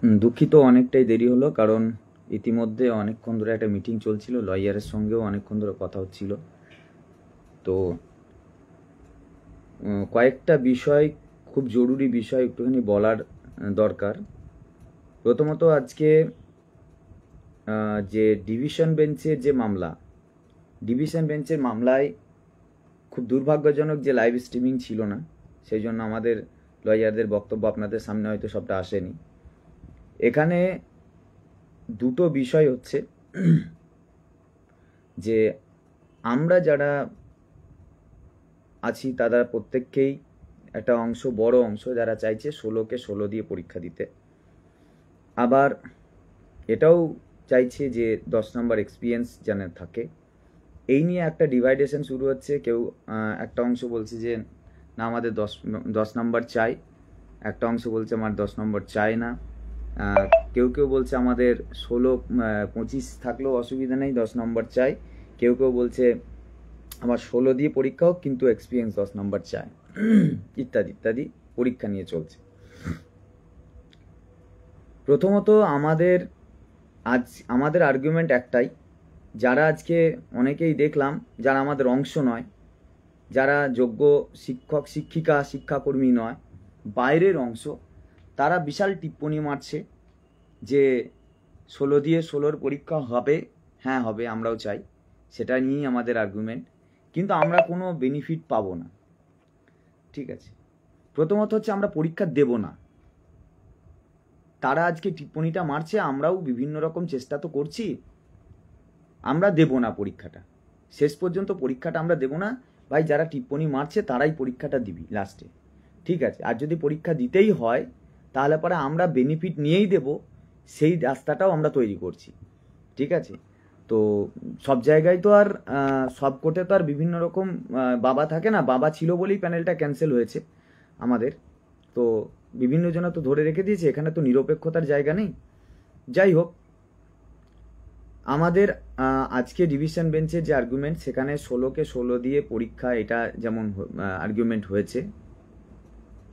দুঃখিত, অনেকটাই দেরি হলো, কারণ ইতিমধ্যে অনেকক্ষণ ধরে একটা মিটিং চলছিল, লয়ারের সঙ্গেও অনেকক্ষণ ধরে কথা হচ্ছিল। তো কয়েকটা বিষয়, খুব জরুরি বিষয় একটুখানি বলার দরকার। প্রথমত, আজকে যে ডিভিশন বেঞ্চের যে মামলা, ডিভিশন বেঞ্চের মামলায় খুব দুর্ভাগ্যজনক যে লাইভ স্ট্রিমিং ছিল না, সেই জন্য আমাদের লয়ারদের বক্তব্য আপনাদের সামনে হয়তো সবটা আসেনি। এখানে দুটো বিষয় হচ্ছে যে আমরা যারা আছি তারা প্রত্যেককেই একটা অংশ, বড় অংশ যারা চাইছে 16কে 16 দিয়ে পরীক্ষা দিতে, আবার এটাও চাইছে যে 10 নম্বর এক্সপিরিয়েন্স যেন থাকে। এই নিয়ে একটা ডিভাইডেশন শুরু হচ্ছে। কেউ একটা অংশ বলছে যে না, আমাদের 10 নম্বর চাই, একটা অংশ বলছে আমার 10 নম্বর চাই না, কেউ কেউ বলছে আমাদের 16-25 থাকলেও অসুবিধা নেই, 10 নম্বর চাই, কেউ কেউ বলছে আমার 16 দিয়ে পরীক্ষা হোক কিন্তু এক্সপিরিয়েন্স 10 নম্বর চাই, ইত্যাদি ইত্যাদি পরীক্ষা নিয়ে চলছে। প্রথমত আমাদের আর্গুমেন্ট একটাই, যারা আজকে অনেকেই দেখলাম যারা আমাদের অংশ নয়, যারা যোগ্য শিক্ষক শিক্ষিকা শিক্ষাকর্মী নয়, বাইরের অংশ, তারা বিশাল টিপ্পনি মারছে যে 16 দিয়ে 16-র পরীক্ষা হবে। হ্যাঁ হবে, আমরাও চাই, সেটা নিয়েই আমাদের আর্গুমেন্ট, কিন্তু আমরা কোনো বেনিফিট পাবো না। ঠিক আছে, প্রথমত হচ্ছে আমরা পরীক্ষা দেব না। তারা আজকে টিপ্পনিটা মারছে, আমরাও বিভিন্ন রকম চেষ্টা তো করছি, আমরা দেব না পরীক্ষাটা, শেষ পর্যন্ত পরীক্ষাটা আমরা দেব না। ভাই, যারা টিপ্পনি মারছে তারাই পরীক্ষাটা দিবি লাস্টে, ঠিক আছে? আর যদি পরীক্ষা দিতেই হয় তাহলে পরে আমরা বেনিফিট নিয়েই দেব, সেই রাস্তাটাও আমরা তৈরি করছি, ঠিক আছে? তো সব জায়গায় তো আর সব কোর্টে তো আর বিভিন্ন রকম বাবা থাকে না। বাবা ছিল বলেই প্যানেলটা ক্যান্সেল হয়েছে আমাদের, তো বিভিন্ন জনা তো ধরে রেখে দিয়েছে, এখানে তো নিরপেক্ষতার জায়গা নেই। যাই হোক, আমাদের আজকে ডিভিশন বেঞ্চের যে আর্গুমেন্ট, সেখানে 16কে 16 দিয়ে পরীক্ষা, এটা যেমন আর্গুমেন্ট হয়েছে,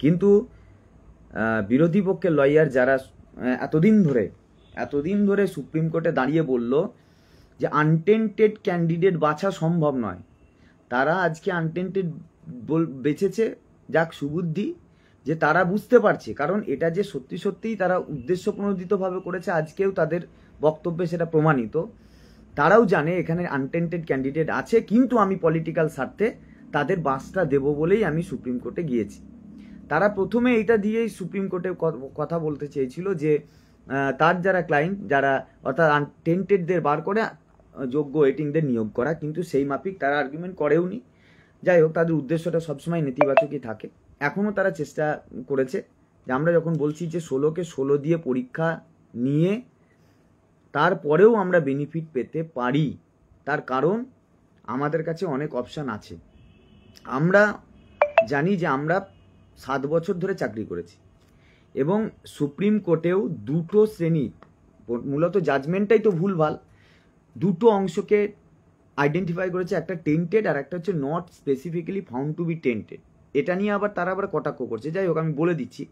কিন্তু বিরোধী পক্ষের লয়ার যারা এতদিন ধরে সুপ্রিম কোর্টে দাঁড়িয়ে বলল যে আনটেন্টেড ক্যান্ডিডেট বাছা সম্ভব নয়, তারা আজকে আনটেন্টেড বেছেছে। যাক, সুবুদ্ধি যে তারা বুঝতে পারছে, কারণ এটা যে সত্যি সত্যিই তারা উদ্দেশ্য প্রণোদিতভাবে করেছে, আজকেও তাদের বক্তব্যে সেটা প্রমাণিত। তারাও জানে এখানে আনটেন্টেড ক্যান্ডিডেট আছে, কিন্তু আমি পলিটিক্যাল স্বার্থে তাদের বাসটা দেব বলেই আমি সুপ্রিম কোর্টে গিয়েছি। তারা প্রথমে এটা দিয়েই সুপ্রিম কোর্টে কথা বলতে চেয়েছিল যে তার যারা ক্লায়েন্ট, যারা অর্থাৎ আনটেন্টেডদের বার করে যোগ্য ওয়েটিংদের নিয়োগ করা, কিন্তু সেই মাফিক তারা আর্গুমেন্ট করেওনি। যাই হোক, তাদের উদ্দেশ্যটা সবসময় নেতিবাচকই থাকে। এখনও তারা চেষ্টা করেছে যে আমরা যখন বলছি যে 16কে 16 দিয়ে পরীক্ষা নিয়ে তারপরেও আমরা বেনিফিট পেতে পারি, তার কারণ আমাদের কাছে অনেক অপশান আছে। আমরা জানি যে আমরা 7 বছর ধরে চাকরি করেছি, এবং সুপ্রিম কোর্টেও দুটো শ্রেণী, মূলত জাজমেন্টটাই তো ভুলভাল, দুটো অংশকে আইডেন্টিফাই করেছে, একটা টেন্টেড আর একটা হচ্ছে not specifically found to be tainted. এটা নিয়ে তারা আবার কটাক্ষ করছে। যাই হোক, আমি বলে দিচ্ছি,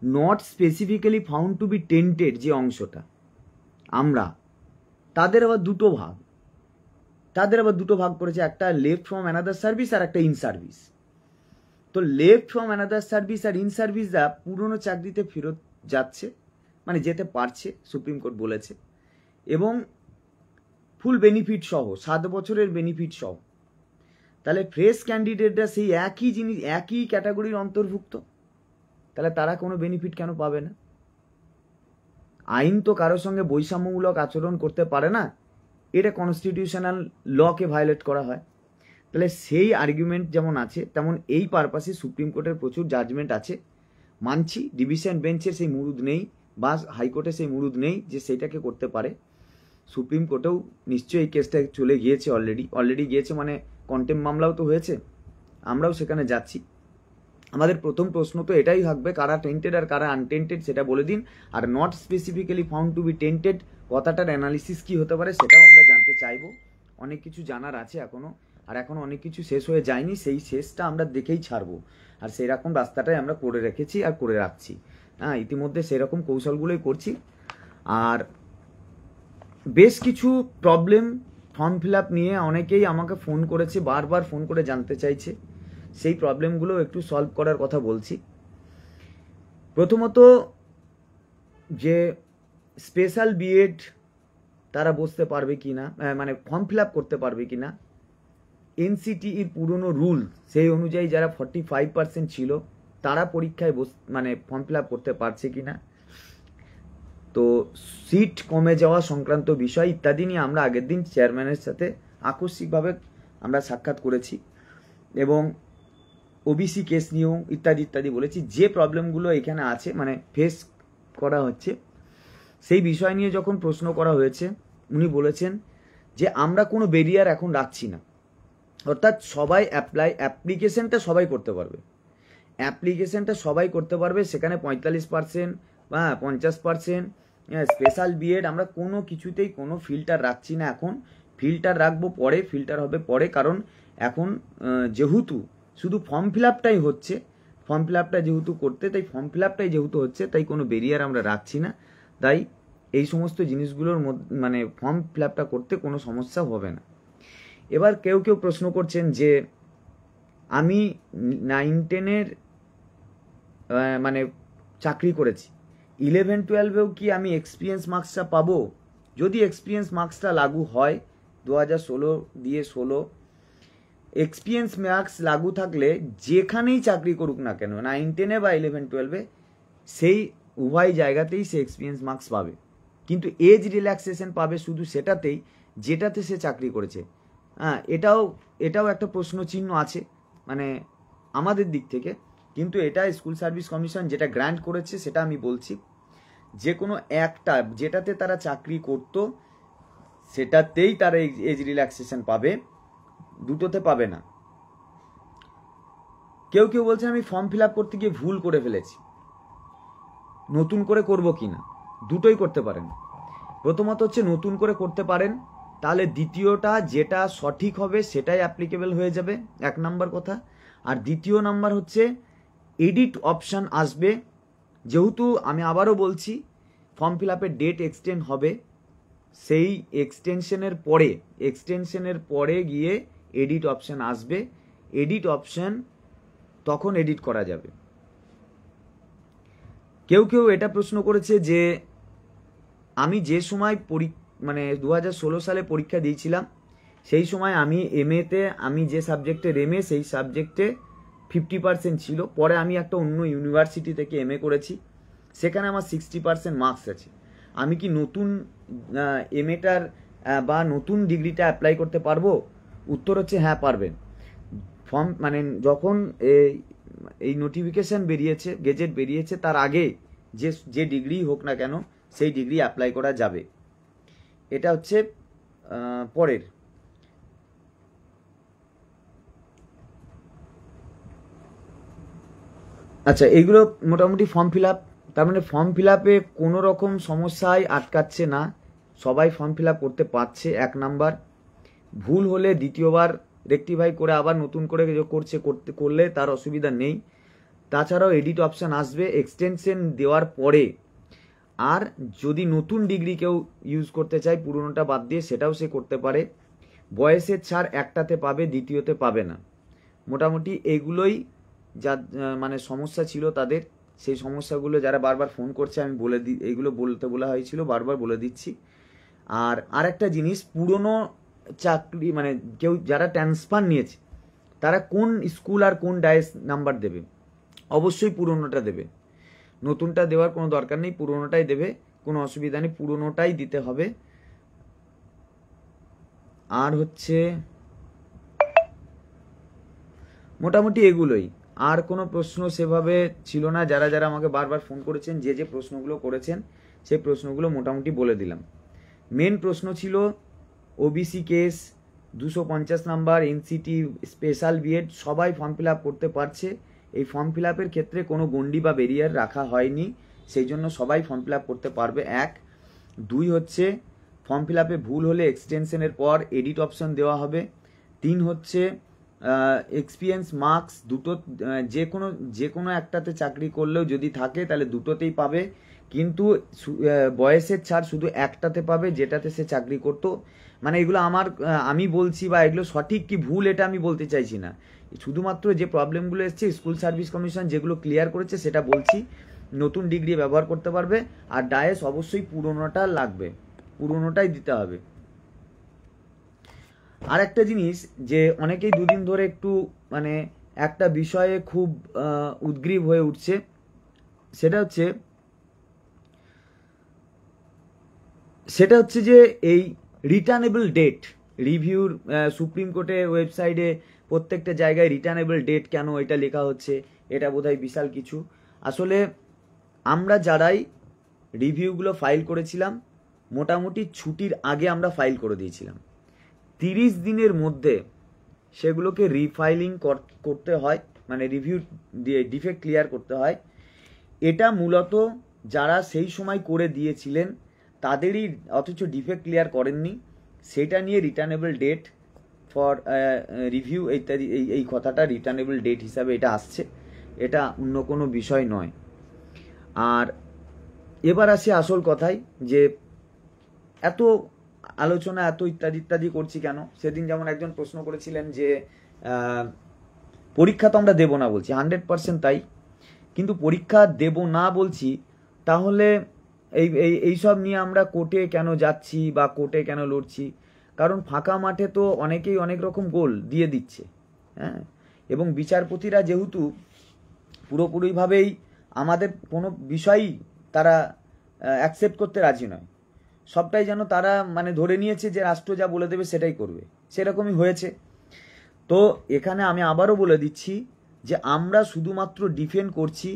not specifically found to be tainted যে অংশটা, আমরা তাদের আবার দুটো ভাগ করেছে, একটা লেফট ফ্রম অ্যানাদার সার্ভিস আর একটা ইন সার্ভিস। তো লেফট ফ্রম অ্যানাদার সার্ভিস আর ইন সার্ভিসরা পুরনো চাকরিতে ফেরত যাচ্ছে, মানে যেতে পারছে, সুপ্রিম কোর্ট বলেছে, এবং ফুল বেনিফিট সহ, 7 বছরের বেনিফিট সহ। তাহলে ফ্রেশ ক্যান্ডিডেটরা সেই একই জিনিস, একই ক্যাটাগরির অন্তর্ভুক্ত, তাহলে তারা কোনো বেনিফিট কেন পাবে না? আইন তো কারোর সঙ্গে বৈষম্যমূলক আচরণ করতে পারে না, এটা কনস্টিটিউশনাল লকে ভায়োলেট করা হয়। তাহলে সেই আর্গুমেন্ট যেমন আছে, তেমন এই পারপাসে সুপ্রিম কোর্টের প্রচুর জাজমেন্ট আছে, মানছি। ডিভিশন বেঞ্চের সেই মুরুদ নেই, বা হাইকোর্টে সেই মুরুদ নেই যে সেইটাকে করতে পারে। সুপ্রিম কোর্টেও নিশ্চয়ই এই কেসটা চলে গিয়েছে, অলরেডি গিয়েছে, মানে কন্টেম্প মামলাও তো হয়েছে, আমরাও সেখানে যাচ্ছি। আমাদের প্রথম প্রশ্ন তো এটাই থাকবে, কারা টেন্টেড আর কারা আনটেন্টেড সেটা বলে দিন। আর not specifically found to be tainted কথাটার অ্যানালিসিস কি হতে পারে সেটাও আমরা জানতে চাইবো। অনেক কিছু জানার আছে এখনো, আর এখনো অনেক কিছু শেষ হয়ে যায়নি, সেই শেষটা আমরা দেখেই ছাড়বো, আর সেই রকম রাস্তাটাই আমরা করে রেখেছি আর করে রাখছি। হ্যাঁ, ইতিমধ্যে সেরকম কৌশলগুলোই করছি। আর বেশ কিছু প্রবলেম ফর্ম ফিল আপ নিয়ে অনেকেই আমাকে ফোন করেছে, বারবার ফোন করে জানতে চাইছে, সেই প্রবলেমগুলো একটু সলভ করার কথা বলছি। প্রথমত, যে স্পেশাল বিএড তারা বসতে পারবে কি না, মানে ফর্ম ফিল আপ করতে পারবে কি না, এনসিটির পুরনো রুল সেই অনুযায়ী যারা 45% ছিল তারা পরীক্ষায় মানে ফর্ম ফিল আপ করতে পারছে কি না, তো সিট কমে যাওয়া সংক্রান্ত বিষয় ইত্যাদি নিয়ে আমরা আগের দিন চেয়ারম্যানের সাথে আকস্মিকভাবে আমরা সাক্ষাৎ করেছি এবং ওবিসি কেস নিয়েও ইত্যাদি ইত্যাদি বলেছি। যে প্রবলেমগুলো এখানে আছে মানে ফেস করা হচ্ছে সেই বিষয় নিয়ে যখন প্রশ্ন করা হয়েছে, উনি বলেছেন যে আমরা কোনো ব্যারিয়ার এখন রাখছি না, অর্থাৎ সবাই অ্যাপ্লিকেশনটা সবাই করতে পারবে, অ্যাপ্লিকেশনটা সবাই করতে পারবে। সেখানে 45% বা 50% স্পেশাল বিএড আমরা কোনো কিছুতেই কোনো ফিল্টার রাখছি না। এখন ফিল্টার রাখবো পরে, ফিল্টার হবে পরে, কারণ এখন যেহেতু শুধু ফর্ম ফিল আপটাই হচ্ছে, ফর্ম ফিল আপটা যেহেতু করতে, তাই ফর্ম ফিল আপটাই যেহেতু হচ্ছে, তাই কোনো ব্যারিয়ার আমরা রাখছি না। তাই এই সমস্ত জিনিসগুলোর মধ্যে মানে ফর্ম ফিল আপটা করতে কোনো সমস্যা হবে না। এবার কেউ কেউ প্রশ্ন করছেন যে আমি 9-10-এর মানে চাকরি করেছি, 11-12-এও কি আমি এক্সপিরিয়েন্স মার্কসটা পাবো? যদি এক্সপিরিয়েন্স মার্কসটা লাগু হয় 2016 দিয়ে 16, এক্সপিরিয়েন্স মার্কস লাগু থাকলে যেখানেই চাকরি করুক না কেন, 9-10-এ বা 11-12-এ, সেই উভয় জায়গাতেই সে এক্সপিরিয়েন্স মার্কস পাবে, কিন্তু এজ রিল্যাক্সেশন পাবে শুধু সেটাতেই যেটাতে সে চাকরি করেছে। হ্যাঁ, এটাও একটা প্রশ্ন চিহ্ন আছে মানে আমাদের দিক থেকে, কিন্তু এটা স্কুল সার্ভিস কমিশন যেটা গ্র্যান্ট করেছে সেটা আমি বলছি, যে কোনো একটা যেটাতে তারা চাকরি করত সেটাতেই তারা এজ রিল্যাক্সেশন পাবে, দুটোতে পাবে না। কেউ কেউ বলছেন আমি ফর্ম ফিল আপ করতে গিয়ে ভুল করে ফেলেছি, নতুন করে করব কি না? দুটোই করতে পারেন। প্রথমত হচ্ছে নতুন করে করতে পারেন, তাহলে দ্বিতীয়টা যেটা সঠিক হবে সেটাই অ্যাপ্লিকেবল হয়ে যাবে, 1 নাম্বার কথা। আর দ্বিতীয় নাম্বার হচ্ছে এডিট অপশান আসবে, যেহেতু আমি আবারও বলছি ফর্ম ফিল আপের ডেট এক্সটেন্ড হবে, সেই এক্সটেনশনের পরে গিয়ে এডিট অপশান আসবে, এডিট অপশান তখন এডিট করা যাবে। কেউ কেউ এটা প্রশ্ন করেছে যে আমি যে সময় মানে 2016 সালে পরীক্ষা দিয়েছিলাম, সেই সময় আমি এমএতে আমি যে সাবজেক্টে এমএ সেই সাবজেক্টে 50% ছিল, পরে আমি একটা অন্য ইউনিভার্সিটি থেকে এমএ করেছি, সেখানে আমার 60% মার্কস আছে, আমি কি নতুন এমএটার বা নতুন ডিগ্রিটা অ্যাপ্লাই করতে পারবো? উত্তর হচ্ছে হ্যাঁ, পারবেন। ফর্ম মানে যখন এই নোটিফিকেশান বেরিয়েছে, গেজেট বেরিয়েছে, তার আগে যে ডিগ্রি হোক না কেন সেই ডিগ্রি অ্যাপ্লাই করা যাবে। এটা হচ্ছে পরের। আচ্ছা, এইগুলো মোটামুটি ফর্ম ফিল আপ, তার মানে ফর্ম ফিল আপে কোনো রকম সমস্যায় আটকাচ্ছে না, সবাই ফর্ম ফিল আপ করতে পারছে। 1 নাম্বার, ভুল হলে দ্বিতীয়বার রেকটিফাই করে আবার নতুন করে করলে তার অসুবিধা নেই। তাছাড়াও এডিট অপশান আসবে এক্সটেনশন দেওয়ার পরে, আর যদি নতুন ডিগ্রি কেউ ইউজ করতে চায় পুরোনোটা বাদ দিয়ে, সেটাও সে করতে পারে। বয়সের ছাড় একটাতে পাবে, দ্বিতীয়তে পাবে না। মোটামুটি এগুলোই যা মানে সমস্যা ছিল তাদের, সেই সমস্যাগুলো যারা বারবার ফোন করছে আমি এইগুলো বলতে বলা হয়েছিল, বারবার বলে দিচ্ছি। আর আরেকটা জিনিস, পুরনো চাকরি মানে কেউ যারা ট্রান্সফার নিয়েছে তারা কোন স্কুল আর কোন ডায়েস নাম্বার দেবে? অবশ্যই পুরনোটা দেবে, নতুনটা দেওয়ার কোনো দরকার নেই, পুরনোটাই দেবে, কোনো অসুবিধা নেই, পুরনোটাই দিতে হবে। আর হচ্ছে মোটামুটি এগুলোই, আর কোনো প্রশ্ন সেভাবে ছিল না। যারা যারা আমাকে বারবার ফোন করেছেন, যে প্রশ্নগুলো করেছেন সেই প্রশ্নগুলো মোটামুটি বলে দিলাম। মেন প্রশ্ন ছিল OBC case, 250 number, NCT, special B Ed, সবাই ফর্ম ফিল আপ করতে পারছে। এই ফর্ম ফিল আপের ক্ষেত্রে কোনো গণ্ডি বা ব্যারিয়ার রাখা হয়নি, সেই জন্য সবাই ফর্ম ফিল আপ করতে পারবে। 1, 2 হচ্ছে ফর্ম ফিল আপে ভুল হলে এক্সটেনশনের পর এডিট অপশন দেওয়া হবে। 3 হচ্ছে এক্সপিরিয়েন্স মার্কস দুটো যে কোনো একটাতে চাকরি করলেও যদি থাকে তাহলে দুটোতেই পাবে, কিন্তু বয়সের ছাড় শুধু একটাতে পাবে যেটাতে সে চাকরি করতো। মানে এগুলো আমি বলছি বা এগুলো সঠিক কি ভুল এটা আমি বলতে চাইছি না, শুধুমাত্র যে প্রবলেমগুলো এসছে স্কুল সার্ভিস কমিশন যেগুলো ক্লিয়ার করেছে সেটা বলছি। নতুন ডিগ্রি ব্যবহার করতে পারবে, আর ডায়েস অবশ্যই পুরোনোটা লাগবে, পুরোনোটাই দিতে হবে। আর একটা জিনিস যে অনেকেই দুদিন ধরে একটু মানে একটা বিষয়ে খুব উদ্গ্রীব হয়ে উঠছে, সেটা হচ্ছে যে এই রিটার্নেবল ডেট রিভিউর সুপ্রিম কোর্টের ওয়েবসাইটে প্রত্যেকটা জায়গায় রিটার্নেবল ডেট কেন এটা লেখা হচ্ছে, এটা বোধহয় বিশাল কিছু। আসলে আমরা যারাই রিভিউগুলো ফাইল করেছিলাম মোটামুটি ছুটির আগে আমরা ফাইল করে দিয়েছিলাম। 30 দিনের মধ্যে সেগুলোকে রিফাইলিং করতে হয়, মানে রিভিউ দিয়ে ডিফেক্ট ক্লিয়ার করতে হয়। এটা মূলত যারা সেই সময় করে দিয়েছিলেন তাদেরই, অথচ ডিফেক্ট ক্লিয়ার করেননি, সেটা নিয়ে রিটার্নেবল ডেট ফর রিভিউ ইত্যাদি এই কথাটা রিটার্নেবল ডেট হিসাবে এটা আসছে, এটা অন্য কোনো বিষয় নয়। আর এবার আসি আসল কথায়, যে এত আলোচনা এত ইত্যাদি ইত্যাদি করছি কেন। সেদিন যেমন একজন প্রশ্ন করেছিলেন যে পরীক্ষা তো আমরা দেবো না বলছি, 100% তাই, কিন্তু পরীক্ষা দেব না বলছি তাহলে এইসব নিয়ে আমরা কোর্টে কেন যাচ্ছি বা কোর্টে কেন লড়ছি? কারণ ফাঁকা মাঠে তো অনেকেই অনেক রকম গোল দিয়ে দিচ্ছে, হ্যাঁ, এবং বিচারপতিরা যেহেতু পুরোপুরিভাবেই আমাদের কোনো বিষয়ই তারা অ্যাকসেপ্ট করতে রাজি নয়, সবটাই যেন তারা মানে ধরে নিয়েছে যে রাষ্ট্র যা বলে দেবে সেটাই করবে, সেরকমই হয়েছে। তো এখানে আমি আবারও বলে দিচ্ছি যে আমরা শুধুমাত্র ডিফেন্ড করছি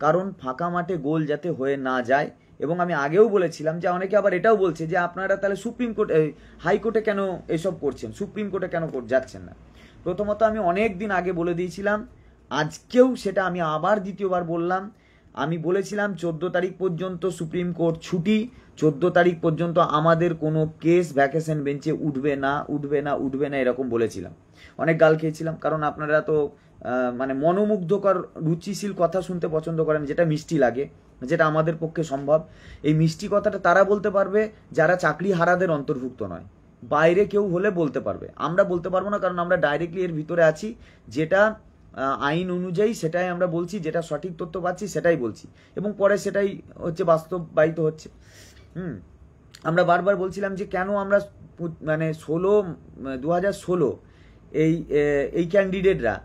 কারণ ফাঁকা মাঠে গোল যাতে হয়ে না যায়। এবং আমি আগেও বলেছিলাম যে অনেকে আবার এটাও বলছে যে আপনারা তাহলে সুপ্রিম কোর্ট হাইকোর্টে কেন এসব করছেন, সুপ্রিম কোর্টে কেন যাচ্ছেন না। প্রথমত আমি অনেক দিন আগে বলে দিয়েছিলাম, আজকেও সেটা আমি আবার দ্বিতীয়বার বললাম, আমি বলেছিলাম 14 তারিখ পর্যন্ত সুপ্রিম কোর্ট ছুটি, 14 তারিখ পর্যন্ত আমাদের কোনো কেস ভ্যাকেশন বেঞ্চে উঠবে না এরকম বলেছিলাম। অনেক গাল খেয়েছিলাম, কারণ আপনারা তো মানে মনোমুগ্ধকর রুচিশীল কথা শুনতে পছন্দ করেন, যেটা মিষ্টি লাগে, যেটা আমাদের পক্ষে সম্ভব। এই মিষ্টি কথাটা তারা বলতে পারবে যারা চাকরি হারাদের অন্তর্ভুক্ত নয়, বাইরে কেউ হলে বলতে পারবে, আমরা বলতে পারবো না, কারণ আমরা ডাইরেক্টলি এর ভিতরে আছি। যেটা আইন অনুযায়ী সেটাই আমরা বলছি, যেটা সঠিক তথ্য পাচ্ছি সেটাই বলছি, এবং পরে সেটাই হচ্ছে বাস্তবায়িত হচ্ছে। আমরা বারবার বলছিলাম যে কেন আমরা মানে 2016 এই ক্যান্ডিডেটরা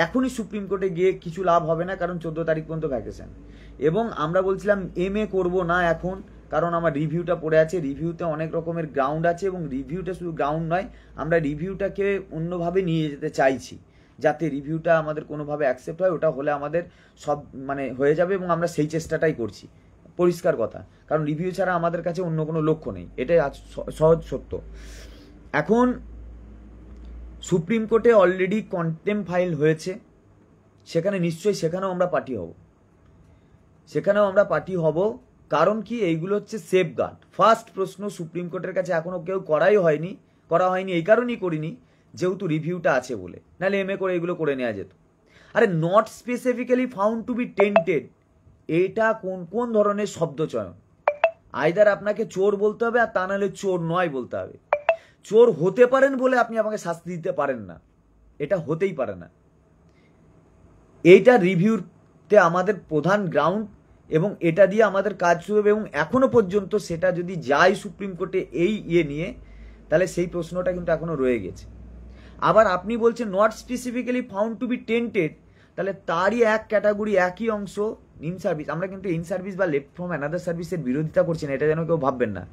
এখনই সুপ্রিম কোর্টে গিয়ে কিছু লাভ হবে না, কারণ 14 তারিখ পর্যন্ত ভ্যাকেশন। এবং আমরা বলছিলাম MA করব না এখন, কারণ আমার রিভিউটা পড়ে আছে, রিভিউতে অনেক রকমের গ্রাউন্ড আছে, এবং রিভিউটা শুধু গ্রাউন্ড নয়, আমরা রিভিউটাকে অন্যভাবে নিয়ে যেতে চাইছি, যাতে রিভিউটা আমাদের কোনোভাবে অ্যাকসেপ্ট হয়। ওটা হলে আমাদের সব মানে হয়ে যাবে, এবং আমরা সেই চেষ্টাটাই করছি, পরিষ্কার কথা। কারণ রিভিউ ছাড়া আমাদের কাছে অন্য কোনো লক্ষ্য নেই, এটাই সহজ সত্য। এখন সুপ্রিম কোর্টে অলরেডি কন্টেম ফাইল হয়েছে, সেখানে নিশ্চয়ই সেখানেও আমরা পার্টি হব। কারণ কি, এইগুলো হচ্ছে সেফগার্ড। ফার্স্ট প্রশ্ন সুপ্রিম কোর্টের কাছে এখনো কেউ করা হয়নি, এই কারণেই করিনি যেহেতু রিভিউটা আছে বলে, নাহলে MA করে এগুলো করে নেওয়া যেত। আরে not specifically found to be tainted, এটা কোন ধরনের শব্দ চয়ন? আইদার আপনাকে চোর বলতে হবে, আর তা নাহলে চোর নয় বলতে হবে। চোর হতে পারেন বলে আপনি আমাকে শাস্তি দিতে পারেন না, এটা হতেই পারে না। এইটা রিভিউতে আমাদের প্রধান গ্রাউন্ড, এবং এটা দিয়ে আমাদের কাজ শুরু হবে। এবং এখনো পর্যন্ত সেটা যদি যায় সুপ্রিম কোর্টে এই নিয়ে, তাহলে সেই প্রশ্নটা কিন্তু এখনো রয়ে গেছে। আবার আপনি বলছেন not specifically found to be tainted, তাহলে তারই এক ক্যাটাগরি, একই অংশ ইন সার্ভিস। আমরা কিন্তু ইন সার্ভিস বা লেফট ফ্রম অ্যানাদার সার্ভিসের বিরোধিতা করছি না, এটা যেন কেউ ভাববেন না।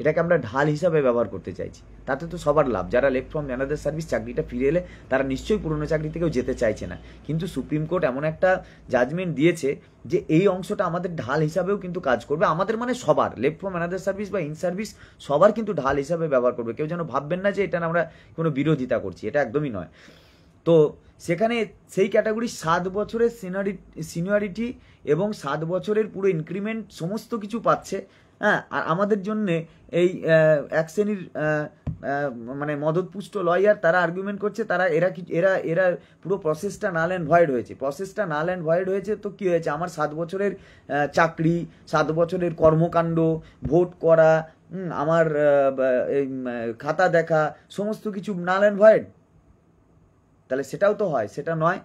এটাকে আমরা ঢাল হিসাবে ব্যবহার করতে চাইছি, তাতে তো সবার লাভ। যারা লেফট ফ্রম অ্যানাদার সার্ভিস চাকরিটা ফিরে এলে তারা নিশ্চয়ই পুরনো চাকরি থেকেও যেতে চাইছে না, কিন্তু সুপ্রিম কোর্ট এমন একটা জাজমেন্ট দিয়েছে যে এই অংশটা আমাদের ঢাল হিসাবেও কিন্তু কাজ করবে। আমাদের মানে সবার, লেফট ফ্রম অ্যানাদার সার্ভিস বা ইন সার্ভিস সবার কিন্তু ঢাল হিসাবে ব্যবহার করবে। কেউ যেন ভাববেন না যে এটা আমরা কোনো বিরোধিতা করছি, এটা একদমই নয়। তো সেখানে সেই ক্যাটাগরি 7 বছরের সিনিয়রিটি এবং 7 বছরের পুরো ইনক্রিমেন্ট সমস্ত কিছু পাচ্ছে। হ্যাঁ, আর আমাদের জন্যে এই এক শ্রেণীর মানে মদতপুষ্ট লয়ার তারা আর্গুমেন্ট করছে, তারা এরা পুরো প্রসেসটা নাল অ্যান্ড ভয়েড হয়েছে। প্রসেসটা নাল অ্যান্ড ভয়েড হয়েছে তো কী হয়েছে, আমার 7 বছরের চাকরি, 7 বছরের কর্মকাণ্ড, ভোট করা, আমার খাতা দেখা, সমস্ত কিছু নাল অ্যান্ড ভয়েড। তাহলে সেটাও তো হয়, সেটা নয়।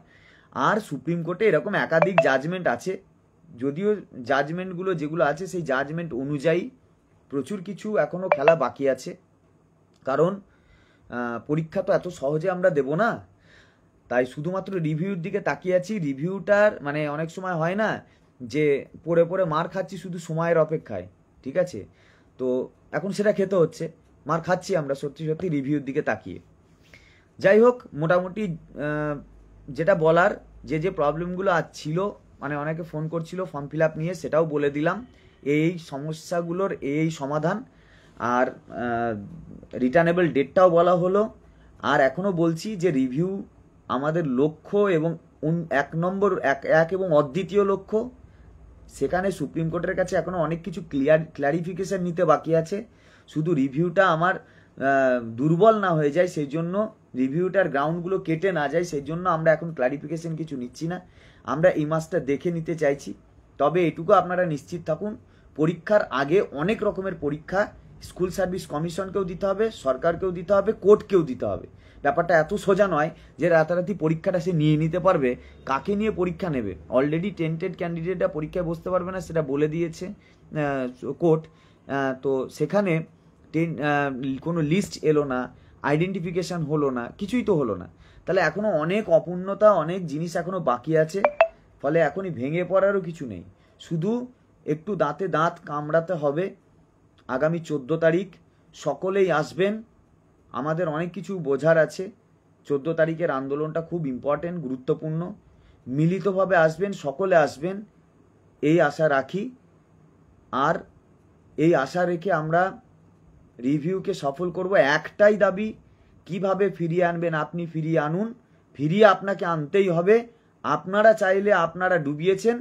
আর সুপ্রিম কোর্টে এরকম একাধিক জাজমেন্ট আছে, যদিও জাজমেন্টগুলো যেগুলো আছে সেই জাজমেন্ট অনুযায়ী প্রচুর কিছু এখনও খেলা বাকি আছে, কারণ পরীক্ষা তো এত সহজে আমরা দেব না। তাই শুধুমাত্র রিভিউর দিকে তাকিয়ে আছি। রিভিউটার মানে অনেক সময় হয় না যে পড়ে পড়ে মার খাচ্ছি শুধু সময়ের অপেক্ষায়, ঠিক আছে? তো এখন সেটা খেতে হচ্ছে, মার খাচ্ছি আমরা সত্যি সত্যি রিভিউর দিকে তাকিয়ে। যাই হোক, মোটামুটি যেটা বলার, যে প্রবলেমগুলো আজ ছিল, মানে অনেকে ফোন করছিল ফর্ম ফিল আপ নিয়ে, সেটাও বলে দিলাম, এই সমস্যাগুলোর এই সমাধান। আর রিটার্নেবল ডেটটাও বলা হলো। আর এখনও বলছি যে রিভিউ আমাদের লক্ষ্য এবং এক এবং অদ্বিতীয় লক্ষ্য, সেখানে সুপ্রিম কোর্টের কাছে এখনও অনেক কিছু ক্ল্যারিফিকেশন নিতে বাকি আছে। শুধু রিভিউটা আমার দুর্বল না হয়ে যায়, সেই জন্য রিভিউটার গ্রাউন্ডগুলো কেটে না যায়, সেই জন্য আমরা এখন ক্ল্যারিফিকেশন কিছু নিচ্ছি না, আমরা এই মাসটা দেখে নিতে চাইছি। তবে এটুকু আপনারা নিশ্চিত থাকুন, পরীক্ষার আগে অনেক রকমের পরীক্ষা স্কুল সার্ভিস কমিশনকেও দিতে হবে, সরকারকেও দিতে হবে, কোর্টকেও দিতে হবে। ব্যাপারটা এত সোজা নয় যে রাতারাতি পরীক্ষাটা সে নিয়ে নিতে পারবে। কাকে নিয়ে পরীক্ষা নেবে? অলরেডি টেন্টেড ক্যান্ডিডেটরা পরীক্ষায় বসতে পারবে না, সেটা বলে দিয়েছে কোর্ট। তো সেখানে কোনো লিস্ট এলো না, আইডেন্টিফিকেশান হলো না, কিছুই তো হলো না। তাহলে এখনও অনেক অপূর্ণতা, অনেক জিনিস এখনও বাকি আছে। ফলে এখনই ভেঙে পড়ারও কিছু নেই, শুধু একটু দাঁতে দাঁত কামড়াতে হবে। আগামী 14 তারিখ সকলেই আসবেন, আমাদের অনেক কিছু বোঝার আছে। 14 তারিখের আন্দোলনটা খুব ইম্পর্টেন্ট, গুরুত্বপূর্ণ। মিলিতভাবে আসবেন, সকলে আসবেন, এই আশা রাখি। আর এই আশা রেখে আমরা রিভিউকে সফল করব। একটাই দাবি, কিভাবে ফিরিয়ে আনবেন আপনি, ফিরিয়ে আনুন, ফিরিয়ে আপনাকে আনতেই হবে। আপনারা চাইলে, আপনারা ডুবিয়েছেন,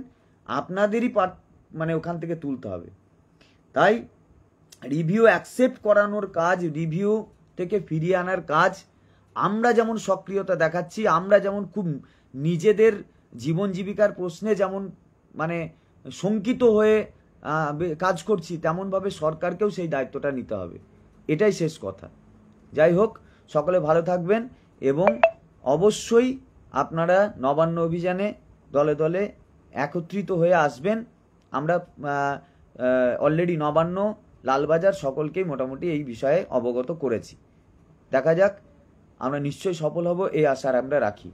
আপনাদেরই মানে ওখান থেকে তুলতে হবে। তাই রিভিউ অ্যাকসেপ্ট করানোর কাজ, রিভিউ থেকে ফিরিয়ে আনার কাজ আমরা যেমন সক্রিয়তা দেখাচ্ছি, আমরা যেমন খুব নিজেদের জীবন জীবিকার প্রশ্নে যেমন মানে শঙ্কিত হয়ে কাজ করছি, তেমনভাবে সরকারকেও সেই দায়িত্বটা নিতে হবে। এটাই শেষ কথা। যাই হোক, সকলে ভালো থাকবেন এবং অবশ্যই আপনারা নবান্ন অভিযানে দলে দলে একত্রিত হয়ে আসবেন। আমরা অলরেডি নবান্ন, লালবাজার সকলকেই মোটামুটি এই বিষয়ে অবগত করেছি। দেখা যাক, আমরা নিশ্চয়ই সফল হব, এই আশা আমরা রাখি।